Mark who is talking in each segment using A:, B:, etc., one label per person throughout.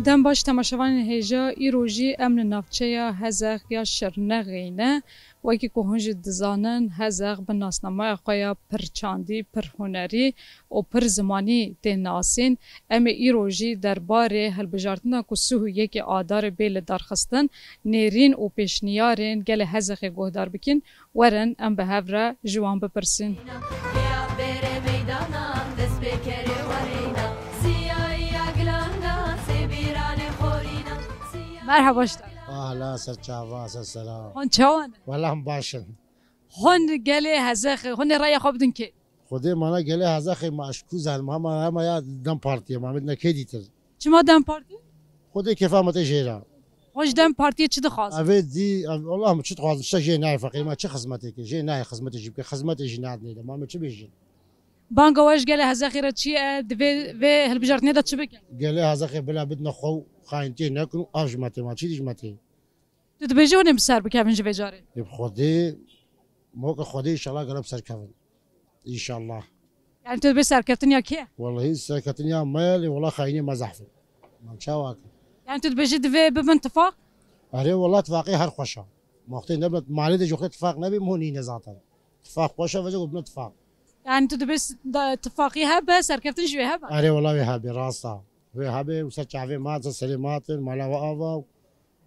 A: دم باش تماشاوان هیجا ایروژی امن نافچه هزاق یا شرنغینه وکی که هنج دزانن هزاق به ناسنامه خویا پرچاندی پرهنری و پر زمانی دناسین ام ایروژی درباره هلبجارتنا که سوه یکی آدار بیل درخستن نیرین و پیشنیارین گل هزاق گهدار بکن ورن ام به هفره جوان بپرسین. مرحبا شد.
B: اهلا سرچاوا سلام.
A: هون چوانه؟
B: والله هم باشن.
A: هون گله هزاق هون رای خواب دن که؟
B: خودی مانا گله هزاق ماشکوز هل هم یا دم پارتی ما بدنا کدی تر.
A: چما دم پارتی؟
B: خودی کفا مت جیرا.
A: هوش دم پارتی چه دخواست؟
B: اوید دی والله ما چه دخواست شو جی نای فقیر ما چه خدمتی که جی نای خدمتی جیب که خدمتی جی ناد نیده ما چه بیشین.
A: بانگواش گله هزاقی را چیه دوی و هلبجارت نیده چه بکن؟
B: گله هزاق بلا بدنا خو خاینتی نکنو آج ماتی ما چی دیج ماتی.
A: تو بیچه اونم سر بکن جوی جاره.
B: یب خودی موقع خودی انشالله قرب سر کفن. انشالله.
A: يعني تو بس سركتن يا كيه؟
B: والله سركتن يا مالي والله خايني ما زحفه. ما شاواك.
A: يعني تو بيجي دفي بمن اتفاق؟
B: أري والله اتفاقي هر خوشة. ما أختي نبت معلدة جو اتفاق نبي مهوني نزاتا. اتفاق خوشة فجأة وبن اتفاق.
A: يعني تو بس اتفاقي هبة سركتن شوي هبة.
B: أري والله وهابي راسا. وهابي وسرچافي مات سليمات مالا وآبا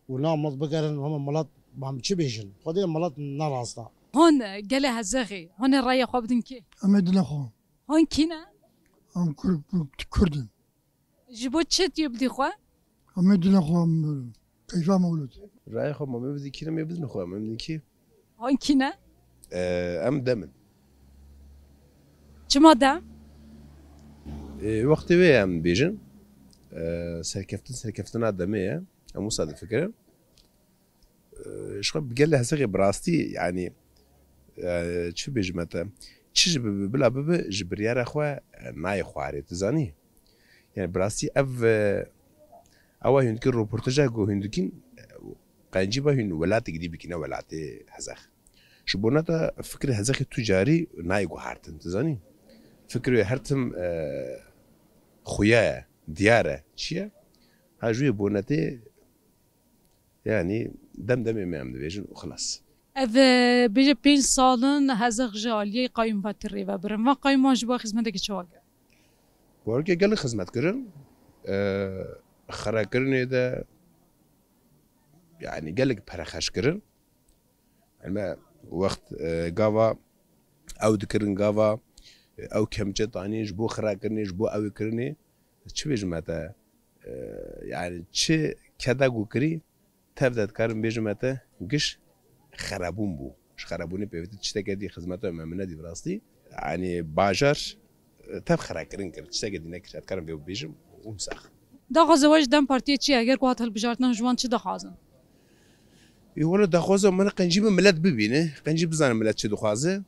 B: ونام بقرن هم ملات ما بيجن. خدي ملات نراسا.
A: هون قال هزاغي هون الرأي خواب بدن كي؟
C: أمدنا خو.
A: هون كينا؟
C: أم كردن.
A: جبوت شت يبدي خوا؟
C: أمدنا خو كيف مولود؟
D: رأي خو ما بيبدي كينا ما يبدي خو ما بيبدي كي؟
A: هون كينا؟
D: أم دمن.
A: شو ماذا؟
D: وقت ويا أم بيجن. سركفتنا دمية. أم وصاد الفكرة. شو بقول له هسه براستي يعني شو بيجمته؟ چیز بلا بب جبریار خو نای خواره تزانی یعنی براستی او هندکی روپورتاژا گو هندکین قنجی با هند ولات گدی بکنه ولات هزاق شبونه تا فکر هزاق تجاری نای گو هرتن تزانی فکر هرتم خویا دیاره چیه هجوی بونته يعني دم ما عم بيجن وخلاص
A: اذا بيجي بين صالن هزاق جاليه قايم باتري وبرم ما قايم واجب خدمتك شواقع
D: بورك قال خدمت كرن خرا كرن ده يعني قال لك برخش كرن اما وقت قاوا او دكرن قاوا او كمجه طاني جبو خرا كرني جبو او كرني شو بيجمته يعني شي كذا قوكري تبدأ كارم بيجمته قش خرابون بو ش خرابوني بيفتت تشتكي خدمته ممنه دي براستي يعني باجر تب خراكرين كرت تشتكي دي نكر كارم بيجم ومسخ
A: دا زواج دم بارتي تشي اگر قوات هالبجارتنا جوان چه دخوازن
D: يقول دخوازه من قنجيب ملت ببينه قنجيب بزان ملت چه دخوازه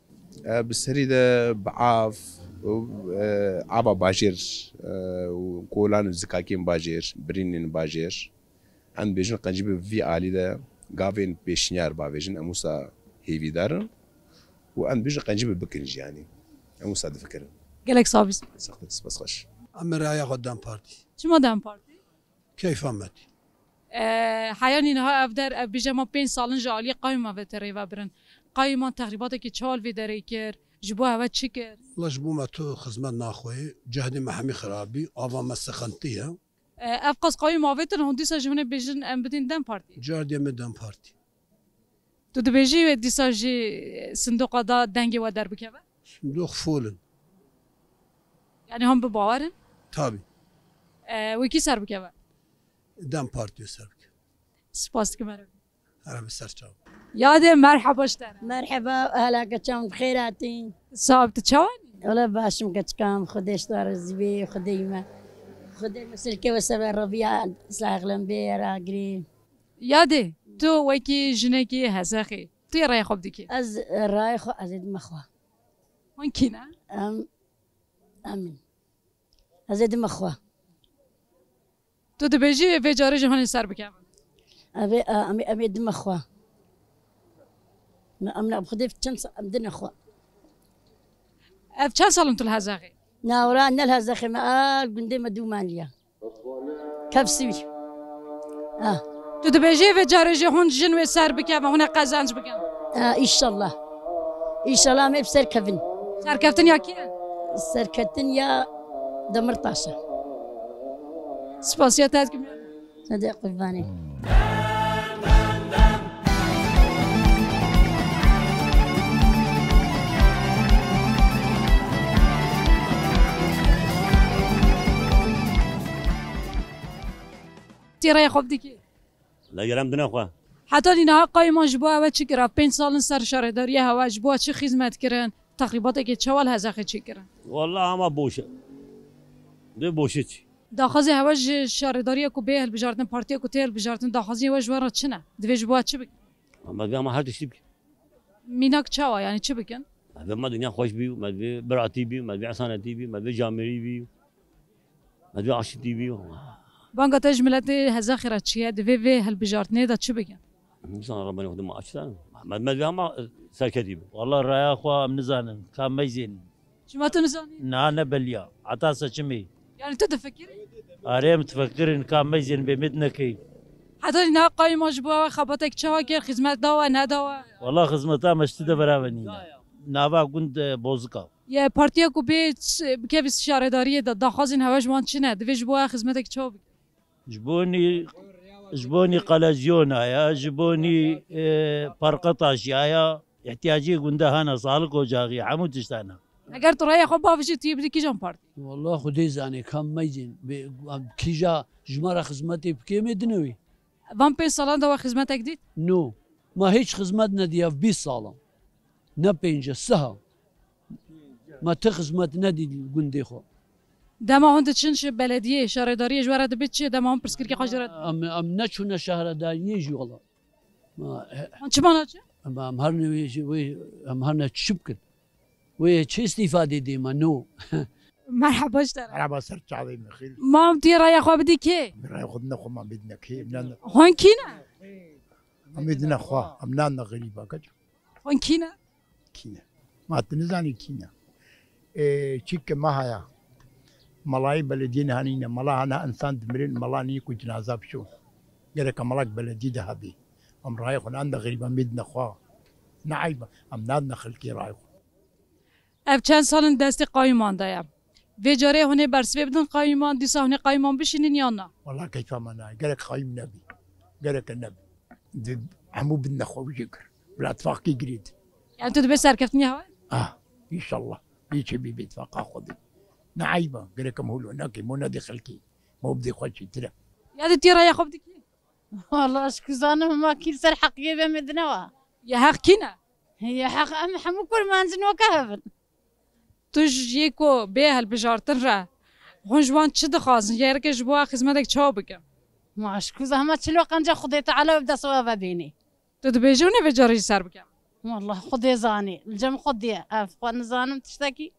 D: بالسري ده بعاف عبا باجر وكولان زكاكين باجر برينين باجر عند بيجن قنجيب في عالي ده قافين بيشنيار بافيجن اموسا هيفي دارن وعند بيجن قنجيب بكنج يعني اموسا دفكر
A: قالك صابس
D: سخت بس خش
C: أما رأي قدام بارتي.
A: شو دم بارتي
C: كيف أمتي؟
A: حياني نها افدر بيجما بين صالن جاليه قايمه بتري وبرن قايمه تقريباتك تشال في دريكر جبوها وتشكر
C: الله جبوما تو خدمت ناخوي جهدي محمي خرابي أفا مسخنتيها
A: افقس قايمه وتر هندسه جمنه بيجن ام بدين دم بارتي
C: جهدي مدام بارتي.
A: تو دبيجي ديساجي صندوق دا دنگي ودر بكبه
C: صندوق فولن.
A: يعني هم بباورن
C: تابي.
A: وكي سر بكبه
C: دام بارتي سرك.
A: سپاس که مرحبا
C: أنا بسرچاو.
A: یاده مرحبا شتر
E: مرحبا أهلا كتشام بخيراتين
A: صاحب تشواني
E: ولا باشم كتشكام خديش دار الزبي خديمة خديمة سلكي وسبع الربيع سلاغلن بيرا قريب
A: یاده تو وکی جنکی هزاقی تو رای خوب دیکی
E: از رايخو أزيد مخوة
A: وين كينا
E: أمين أزيد مخوة
A: تو دبیجی و جاری جهانی سر بکم
E: أبي دم مخوة أمنا بخدي في تشنس أمدنا أخوة
A: اف چند سال انتو الهزاقی
E: ناورا نلها زخم قندي مدومانيا كف سوي
A: تو دبیجی و جارجی هون جن و سر بکن و هون قزانج بکن
E: ان شاء الله ان شاء الله ما بسر كفن
A: سرکفتن یا کیه؟
E: سركتن يا دمر طاسه
A: سپاسیات از که
E: صدق قرباني
A: تیرای خوب دیگه
F: لا يرام دنا خوا
A: حتی دینا قایمان جبوا و چی کرد 5 سال سر شهرداری هوا جبوا چه خدمت کردن تقریبات که چوال هزاخه چی کردن
F: والله ما بوشه ده بوشتي
A: داخازی هوا شهرداری کو به بجارتن پارتی کو تل بجارتن داخازی هوا جوارا چنه دوی جبوا چی بک
F: ما هاد تشتي
A: میناک چاوا یعنی چی بکن
F: هذا ما دنيا خوش بيو ما دنيا براتي بيو ما دنيا عصانتي بيو ما دنيا جامري بيو ما دنيا عشتي بيو
A: بانگا تجملت هزاخه چیه دوی و هل بجارتنه دا چی بکن
F: انسان ربنا يخدم ما اشتان ما دنيا ما ساكتي
G: والله الرأي أخوة من زانن كان ميزين
A: شما تنزانی
G: نانا بليا عطاسة شمي
A: یعنی تو تفکری
G: أريم تفكر إن كان ميزين بمدنا كي
A: حتی دینا قایمان جبوا و خباتک چوا کرد خدمت داوا نداوا
G: والله خدمتها مشتدة برابني نابا كنت بوزكا
A: یه پارتی کو به که بیس شهرداری دا داخازین هوا جوان چنه دوی جبوا خدمتک چوا بکن
G: جبوني قلزيونا يا جبوني برقطاش يا احتياجي قنده هنا صالك وجاغي عمود تشتانا
A: اگر تو رای خوب باوشی توی بدی کی جان پارتی
H: والله خدي زاني كم ميزين كيجا جمارة خدمتي بكيم دنوي
A: وان 5 سالان دا خدمتک دید
H: نو ما هيش خدمتنا دي في 20 صالة نبينجا سها ما تخدمت نادي الجندي خو
A: دما هند چنش بلدیه شهرداری جواره دبیت چه دما هم پرسکر کی خاجرت
H: ام نشونا شهر داني يجي والله ما
A: چه مانا چه
H: ام هرنا وي ام هرنا تشبكن وي تشي استفاده دي ما نو
A: مرحبا اشتر
B: مرحبا سر چاوی مخیل
A: ما هم تی رای خواه بدی که
B: رای خود نخو ما بدنا کی نان
A: هون کی نه
B: هم بدنا خو هم نان غریبا کج
A: هون کی نه
B: کینه ما تنزانی کینه چیک ما هيا ملاي بلدين هانينا ملا انا انسان دمرين ملا نيكو جنازه بشو قالك ملاك بلدي ذهبي ام رايخ عند غريبا مدنا خوا نعيبه ام نادنا خلكي رايخ
A: اف چند سالن دست قایمان دایم و جاره هونه برسوی بدن قایمان دیسا هونه قایمان بشینین یا نه
B: والله كيف ما انا قالك خايم نبي قالك النبي عمو بدنا خو يقر بلا اتفاقي قريد
A: یعنی تو دبی سرکفتنی هوا
B: ان شاء الله يجي بي بيتفاق اخذ نعيبه قالك مهول هناك مو نادي خلكي مو بدي خوشي ترى
A: یاد تی رای خوب دی کی
I: والله اشكزانه ما كيل سر حقيقة بمدنوا
A: یا حق کی نه
I: هي حق ام حمو كل ما نزن وكهبن
A: توش یکو به هل بجارتن را هون جوان چه دخوازن یه که جبوا خدمتک چاو بکن
I: ما اشكزه ما تشلو قنجة خدي تعالى وابدا صوابا بيني
A: تو دبی جونه و جاری سر بکن
I: والله خدي زاني الجم خدي افقا نزانم تشتكي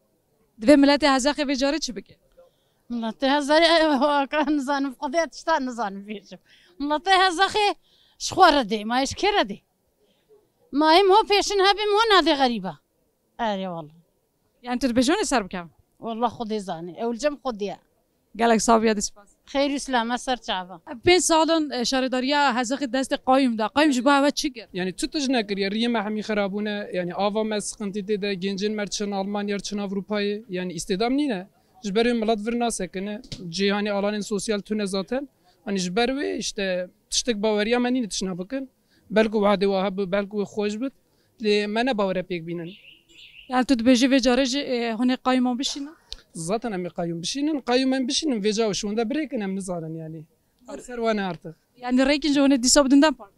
A: دبی ملت هزاخه و جاری چی بکن
I: والله تهزري كان نزانم قضية تشتا نزانم فيشو والله تهزخي شخوار دي ما يشكر دي ما هم هو بيشنها بم هون هذه غريبة اري والله
A: یعنی تو دبی جونه سر بکن
I: والله خدي زاني او الجم خدي
A: گلک صابیه دسپاس
I: خير اسلام سر شعبه
A: 5 سالن شهرداری هزاخه دست قایم دا قایم جبوا و چی کرد
J: يعني تتج نكر ريم محمي خرابونه يعني آوا ما سقنتي ده جنجن مرچن ألمانيا چن أوروباي يعني استدام نينه جبري ملات ورنا سكنه جهاني آلان سوسيال تونه ذاتن يعني جبروي işte تشتك باوريا مني تشنا بكن بلكو وعده وهب بلكو خوش بد لمن باور بيك بينن
A: يعني تو دبی جو جارج هونه قایمان بشینه
J: zaten أمي قايم بشينن قايم بشينن في جاو شون ده بريكن أم نزارن يعني أرسل وانا أرتق
A: yani reikin jone disa budundan par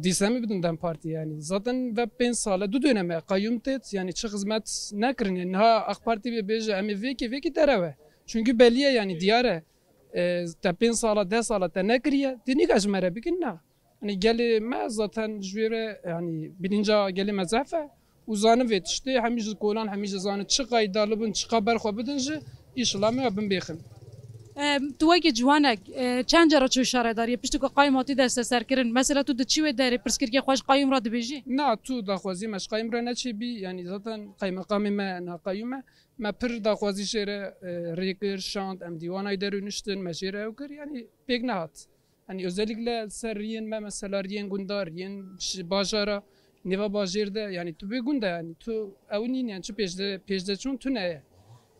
J: دیسمی بدون دم پارتی یعنی زاتن و 5 ساله دو دöneme قایم تت yani çı hizmet nekrin yani ha AK Parti bir beje emi veki dereve çünkü belliye yani diyare te 5 sala 10 sala te nekriye dini gajmere bikin na hani geli ma zaten jüre yani bilinca geli mezafe uzanı ve işte hemiz kolan hemiz zanı çı qaydalı bun çı haber xo bidinji inşallah me bin bexin
A: تو وکی جوانک چند جرا چو شهرداری پشت کو قایماتی دست سر کردن مثلا تو دچی و داری پرسکر که خوش قایم را دبیجی
J: نه تو داخوازی مش قایم را نچی بی یعنی zaten قایم مقام ما ناقایم ما پر داخوازی شهر ریکر شاند ام دیوانای درونشتن مشیره وکر یعنی پک نهات يعني özellikle serriyen me mesela riyen gundar riyen bajara neva bajir de yani tu be gunda yani tu evnin yani çu pejde çun tu ne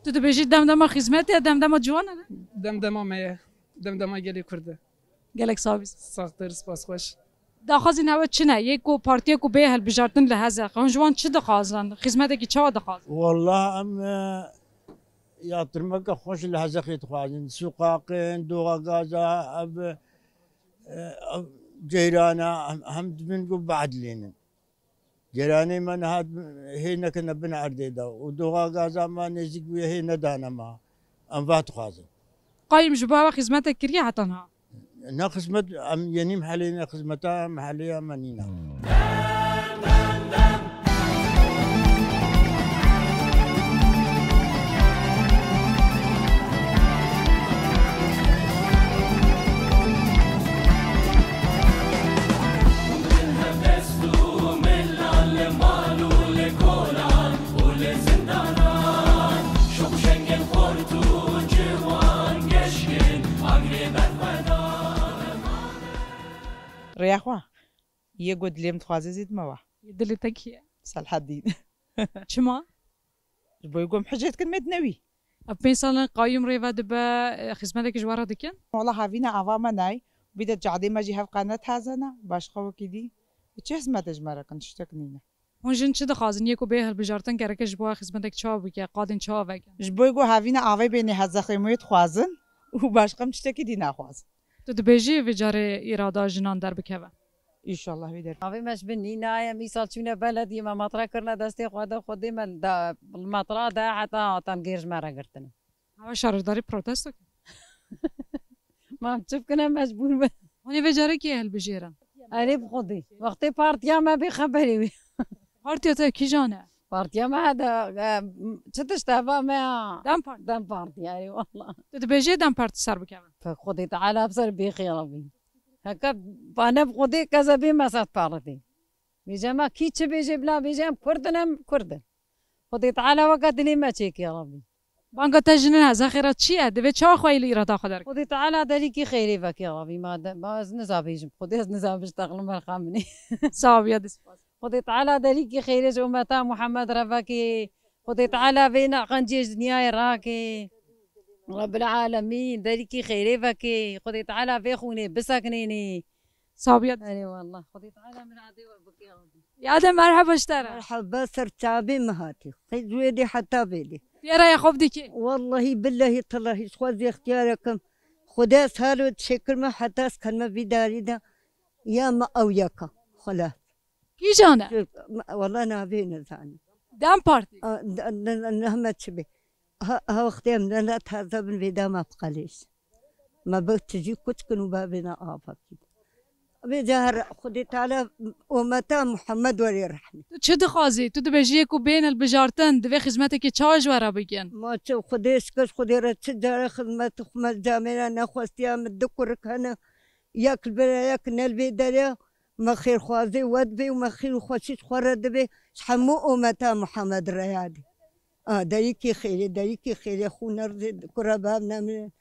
A: تو دبیجی دمدما خدمتی دمدما جوانه
J: demdema me demdema geli kurdu
A: گلک سابیس
J: saxtır spas xoş
A: داخازین هوا چنه یک کو پارتیا کو به هل بجارتن لهزه جوان چه دخازن خدمتی کی چا دخاز
G: والله ام يطرمك خوش الهزخي تخوازن سوقاقين دوغا غازا اب جيرانا هم من قب بعد لين جيراني من هاد هنا كنا بن عرديدا ودوغا غازا ما نزيق ويا هنا دانا ما انفات خازن
A: قايم جبا خدمتك كريا عطنها
G: نا خدمت ام ينيم حالينا خدمتها محليه منينا
K: رياخوا يقود ليم تخازي زيد موا
A: يدلي تكيه
K: صالح الدين
A: شما
K: بو يقوم حجيت كلمة نبي
A: أبين سالن قايم ريفا دبا خدمتك جوارا دكين
K: والله هافينا أفاما ناي بيدا جعدي ما جي هاف قناة هازنا باش خو كيدي چه حزمت اجمارا كن تشتكنينا
A: هون جن چه دخازن يكو به هل بجارتن كرك جبا خدمتك چا بك قادن چا وك
K: جبو يقو هافينا أفاي بيني هزخي مويت خوازن و باش قم تشتكي دي ناخواز
A: تو دبيجي وجاره إرادا جنان در بكوا
K: إن شاء الله بيدر
L: أبي مش بني نايا ميسال شونا بلدي ما مطرة كرنا دستي خودي من دا المطرة دا حتى تنقيرج مرة قرتنا
A: هوا شهرداري بروتستو
L: ما تشوف كنا مجبور
A: هوني وجاره كي هل بجيرن
L: أنا بخودي وقتي بارتيا ما بخبري
A: بارتيا تا كي جانه
L: بارتيا ما هذا تشتغل ما دم بارتي يعني والله
A: تدبيجي دم بارتي صار بكوا
L: فخودي تعالى بصير بيخي ربي هكا أنا بخودي كذا بما صار بارتي بيجما كي تبيجي بلا بيجام كردنا كردن خودي تعالى وقت لي ما تشيك يا ربي
A: بانگا تجنن زخیرات چیه دوی چه خویلی ایراد خدار
L: خودی تعالی داری کی خیری بکی ربی ما از نزابیجم خودی از نزابش تقلم الخامنی
A: صابیه دسپاس
L: خودی تعالی داری کی خیرش امتا محمد رفاکی خودی تعالی بین قنجیج دنیای راکی رب العالمین داری کی خیری بکی خودی تعالی بخونی بسکنینی
A: صابیه
L: اي والله خودی تعالی من عادی و بکی ربی
A: يا ده مرحبا اشترى
M: مرحبا سرتابي مهاتي زويدي حتى بيدي
A: يا راي خوف ديكي
M: والله بالله تالله خوازي اختياركم خدا سهل وتشكر ما حتى كلمة بداري ده يا ما او ياكا خلاص
A: كي جانا
M: والله نابين زاني
A: دام بارتي
M: نهمة شبي ها وقتي من لا تهذب البدا ما بقاليش ما بغت تجي كتكن بابنا آفاكي بجهر خدي تعالى ومتى محمد ولي رحمه
A: چه دخوازی تو دبیجی کو بین البجارتن دوی خدمت کی چاج ورا بگن
M: ما چه خدیش کش خدی را چه داره خدمت خدمت جامعه نخواستی هم دکور کنه یک بر یک نل بی داره ما خیر خوازی ود بی و ما خیر خوشیش خورد بی همو ومتى محمد ریادی دایی کی خیلی دایی کی خیلی خونر کرباب نمی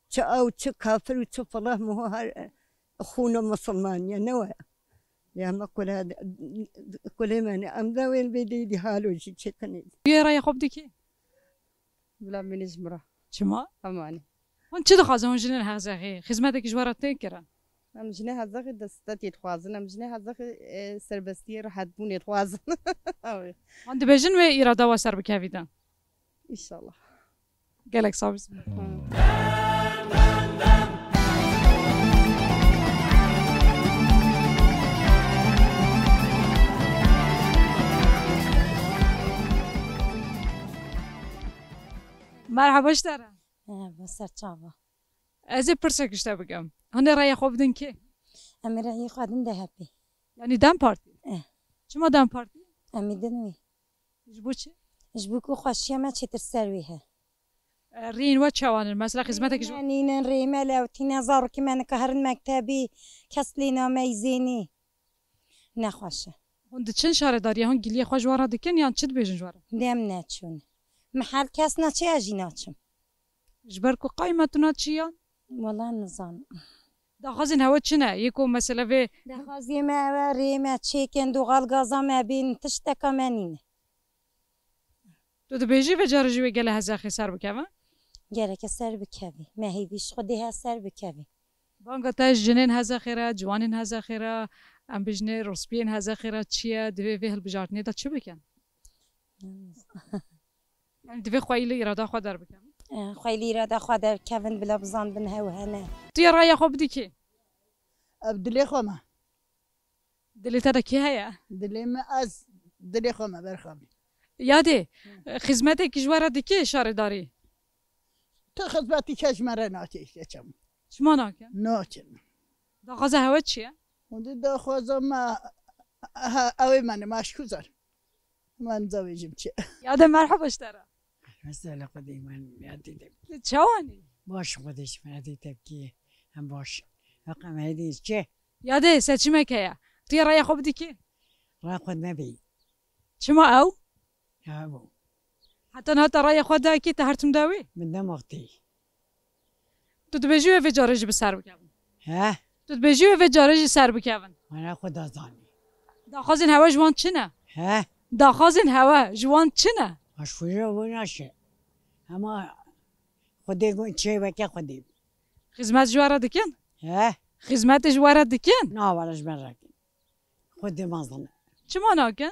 M: چه او چه کافر و چه فلاه مهار أخونا مسلمان يا نوى يا ما كل هذا كل ما أنا أمدا وين بدي حالو شيء كني
A: يا راي خوب ديكي
L: بلا من جمرة
A: شما
L: أماني
A: هون چه دخوازه هون جنن هزاخي خدمتك جوارا تنكرن
K: ام جنه هزاخي دستاتي تخوازن ام جنه هزاخي سربستي راح تبوني تخوازن
A: هون دبيجن و إرادا وسر بكافيدن
K: إن شاء الله
A: قالك صابي مرحبا اشترى
N: بسر چاوا
A: ازي برسك اشتا بگم هنه رأي خوب دن که
N: امی رأي خودم دهبی
A: يعني دم بارتي چما دم بارتي
N: امی دنوی
A: جبو چه
N: جبو کو خوشی ما چه ترسرویه
A: رين واتشوان مثلا خدمتك جو
N: نين ريمال او تنظر كمان كهر مكتبي كسلينا ميزيني نخوشه
A: هون دچن شهر داری هون گلی خوش وارا دکن یا چت بیجن جوارا
N: دم نچون محل کس نچه اجی ناچم
A: جبركو قايمتنا چیان
N: والله نظام
A: داخوازن هوا چنه یکو مثلا به
N: دخوازی ما ریمه چیکن دو غالگازا ما بین تشتکا منینه
A: تو دبیجی و جارجی و گله هزاخی سر بکوه؟
N: گله که سر بکوی مهیدیش خودی ها سر بکوی
A: بانگا تاش جنین هزاخی را جوانین هزاخی را ام بجنه رسبین هزاخی را چیه دوی وی هل بجارتنی دا چه بکن؟ یعنی دوی خوایلی اراده خود در بکن؟
N: خوایلی اراده خود در کون بلا بزان بن هوا هنه
A: توی رای خوب دی کی؟
O: دلی خوما
A: دلی تا کی هیا؟
O: دلی ما از دلی خوما برخامی
A: یاده خدمت کشور دیگه اشاره داری
O: تو خدمتی کشور ناتیش چم
A: شما ناکن
O: ناچن
A: داخوازه هوا چیه
O: اون داخوازه ما اوی من ماشکوزار من زوجیم چه
A: یاده مرحبا اشترا
P: مسألة قديمة ما أدري
A: چوانی
P: باش خودش ما أدري تبكي هم باش رقم هذه چه
A: یاده سچمه که توی رای خوب دی کی
P: راقد ما بي
A: شما او
P: هاو
A: حتی نه تا رای خود کی تهرتم داوی
P: من دم وقتي
A: تو دبیجی و جارجی به سر بکن
P: ها
A: تو دبیجی و جارجی سر بکن
P: أنا خد أظاني
A: داخوازن هوا جوان چنه
P: ها
A: داخوازن هوا جوان چنه
P: أشوفه وناشة أما خدي قول شيء بكي خدي
A: خدمت جواره دکن
P: ها
A: خدمت جواره دکن
P: نا ولاش براكن خدي مظلم
A: چما ناکن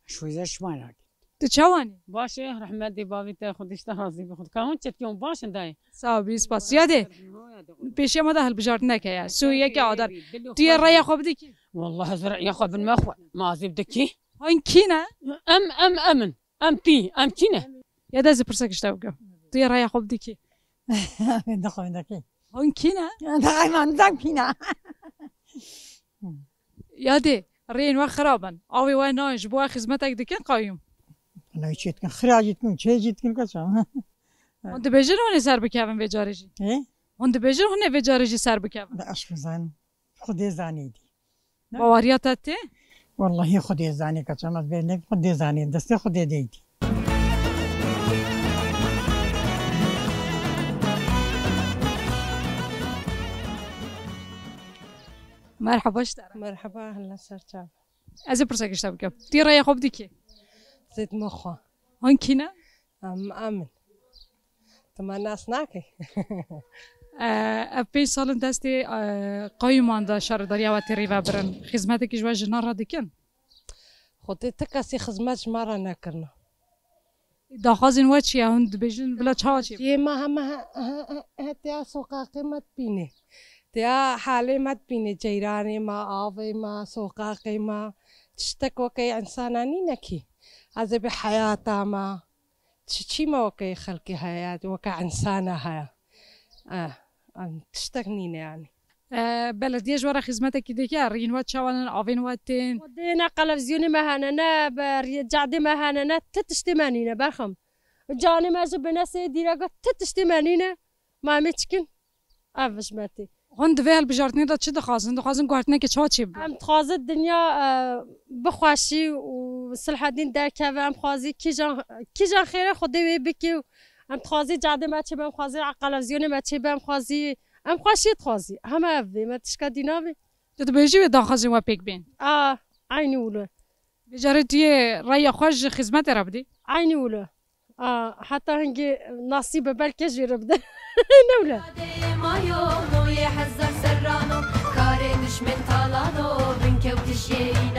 P: شوية شمالك
A: تو چوانی
L: باشه رحمت دی باوی تا خودش تا راضی بخود کامون چت کیون باشن دای
A: ساوی سپاس یاده پیش ما ده هل بجارت نکه سویه که آدر توی رای خوب دی کی
L: والله زرع يا خو بالمخوى ما زيب دكي
A: هاین کینه
L: ام تي ام كينه
A: یاده از پرسکش تو بگم توی رای خوب دی کی
P: دخل دكي
A: هاین کینه
P: دائما دكينا
A: یاده رین و خرابن آوی و ناش بوا خدمتک دکن قایم
P: أنا يشيت كن خراجت كن شيء جيت كن كذا
A: هون دبیجن هون سر بکویم و جارجی
P: إيه
A: هون دبیجن هون و جارجی سر بکویم
P: لا أشوف زان خدي زاني دي
A: باوریات ته
P: والله خدي زاني كذا ما بينك خدي زاني دست خدي دي
A: مرحبا اشتر
Q: مرحبا هلا سرچاب
A: از پرسکش تو بگم توی رای خوب دی کی
Q: زيد مخا
A: هون کینه
Q: امن تما ناس ناكي
A: اپی سالن دستی قایمان دا شهرداری و تری و برن خدمت کی جوا جنا را دکن
Q: خودی تکسی خدمت مرا نکرنا
A: داخوازن و چی هون دبیجن بلا چا چی
Q: یه ما هم هتیا سوقا قیمت بینه تیا حالی مت بینه جیرانی ما آوی ما سوقا قیمت تشتك وكي إنساناني نكي هذا بحياتها ما تشي ما وكي خلقي حياة وكي إنسانها تشتغنيني يعني
A: بلدیه جواره خدمت کی دیگه رین و چوانن آوین و تین
Q: ودينا قلفزيوني مهاننا برجعدي مهاننا تتشتمانينا برخم جاني ما جبنا سيدي رقا تتشتمانينا ما متشكن أفش ماتي
A: هون دوی هل بجارتنی دا چی دخوازن گوارتنه که چا چی
Q: ام تخوازي الدنيا بخواشي وصلح الدين دار كافة ام خوازي كي جان خيره خدي بكي ام تخوازي جعدي ما تشي بام خوازي قلفزيوني ما تشي بام خوازي ام خواشي تخوازي هما افي ما تشكا دينافي
A: تو بيجي و داخوازن و پیک بین
Q: عيني ولا
A: بجارتي رای خوش خدمت را بدی
Q: عيني ولا حتى هنجي نصيب بالكي جربده نولا
R: ما يوم ويحزر سرانو كاري دشمن طالانو بنكوت الشيء